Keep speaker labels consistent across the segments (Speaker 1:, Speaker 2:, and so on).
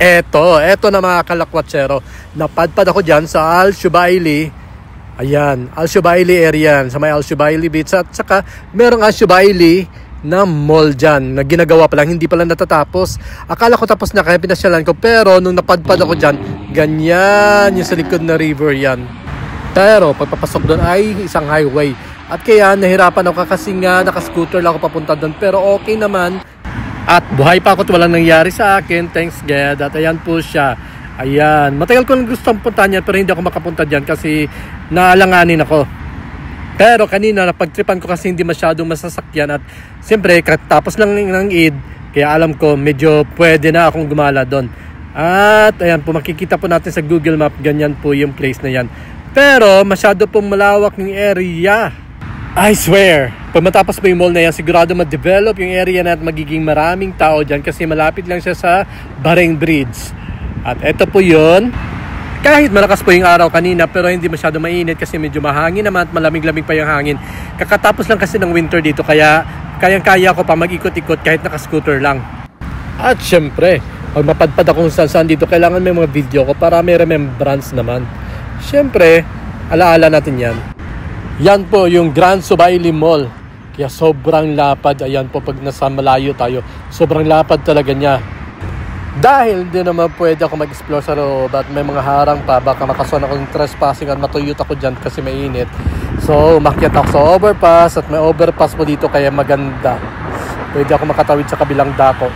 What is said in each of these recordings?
Speaker 1: Eto na mga kalakwatsero. Napadpad ako dyan sa Al Shubaili. Ayan, Al Shubaili area, sa may Al Shubaili Beach. At saka merong Al Shubaili na mall dyan, na ginagawa pa lang, hindi pa lang natatapos. Akala ko tapos na kaya pinasyalan ko. Pero nung napadpad ako dyan, ganyan yung sa likod na river yan. Pero pagpapasok doon ay isang highway. At kaya nahirapan ako kasi nga nakascooter lang ako papunta doon. Pero okay naman. At buhay pa ako at walang nangyari sa akin. Thanks God. At ayan po siya. Ayan. Matagal ko lang gustong puntahan yan pero hindi ako makapunta dyan kasi naalanganin ako. Pero kanina napagtripan ko kasi hindi masyadong masasakyan. At siyempre tapos lang ng Eid. Kaya alam ko medyo pwede na akong gumala doon. At ayan po makikita po natin sa Google Map. Ganyan po yung place na yan. Pero masyado pong malawak yung area. I swear, pag matapos po yung mall na yan, sigurado ma-develop yung area na at magiging maraming tao dyan kasi malapit lang siya sa Bahrain Bridge. At eto po yun. Kahit malakas po yung araw kanina pero hindi masyado mainit kasi medyo mahangin naman at malamig-lamig pa yung hangin. Kakatapos lang kasi ng winter dito kaya kayang-kaya ko pa mag-ikot-ikot kahit naka-scooter lang. At syempre, pag mapadpad akong saan dito, kailangan may mga video ko para may remembrance naman. Syempre, alaala natin yan. Yan po yung Grand Shubaili Mall. Kaya sobrang lapad. Ayan po pag nasa malayo tayo. Sobrang lapad talaga niya. Dahil hindi naman pwede ako mag-explore sa loob at may mga harang pa. Baka makasuhan akong trespassing at matuyot ako dyan kasi mainit. So umakyat ako sa overpass at may overpass po dito kaya maganda. Pwede ako makatawid sa kabilang dako.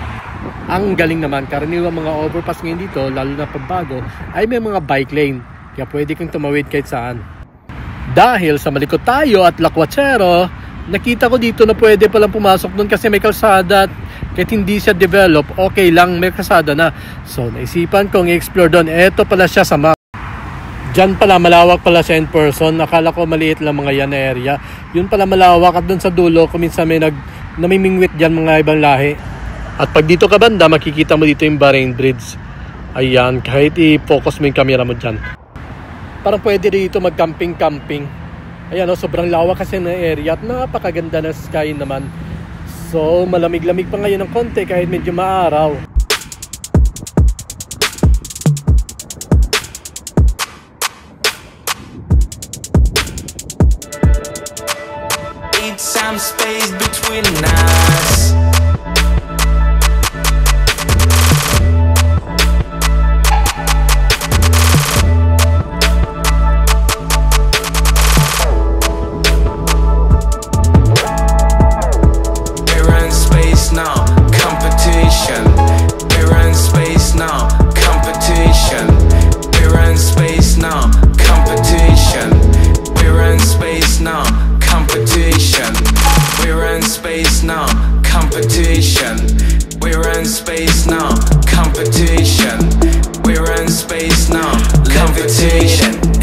Speaker 1: Ang galing naman. Karaniwang mga overpass ngayon dito, lalo na pagbago, ay may mga bike lane. Kaya pwede kang tumawid kahit saan. Dahil sa malikot tayo at lakwatsero, nakita ko dito na pwede palang pumasok doon kasi may kalsada at kahit hindi siya develop, okay lang, may kalsada na. So naisipan kong i-explore doon. Eto pala siya sa map. Diyan pala, malawak pala siya in person. Akala ko maliit lang mga yan na area. Yun pala malawak at doon sa dulo, kuminsan may namimingwit dyan mga ibang lahi. At pag dito ka banda, makikita mo dito yung Bahrain Bridge. Ayan, kahit i-focus mo yung camera mo dyan. Parang pwede dito mag-camping-camping. Ayan o, sobrang lawak kasi ng area at napakaganda ng sky naman. So, malamig-lamig pa ngayon ng konti kahit medyo maaraw.
Speaker 2: Need some space between us. We're in space now, competition. We're in space now, competition.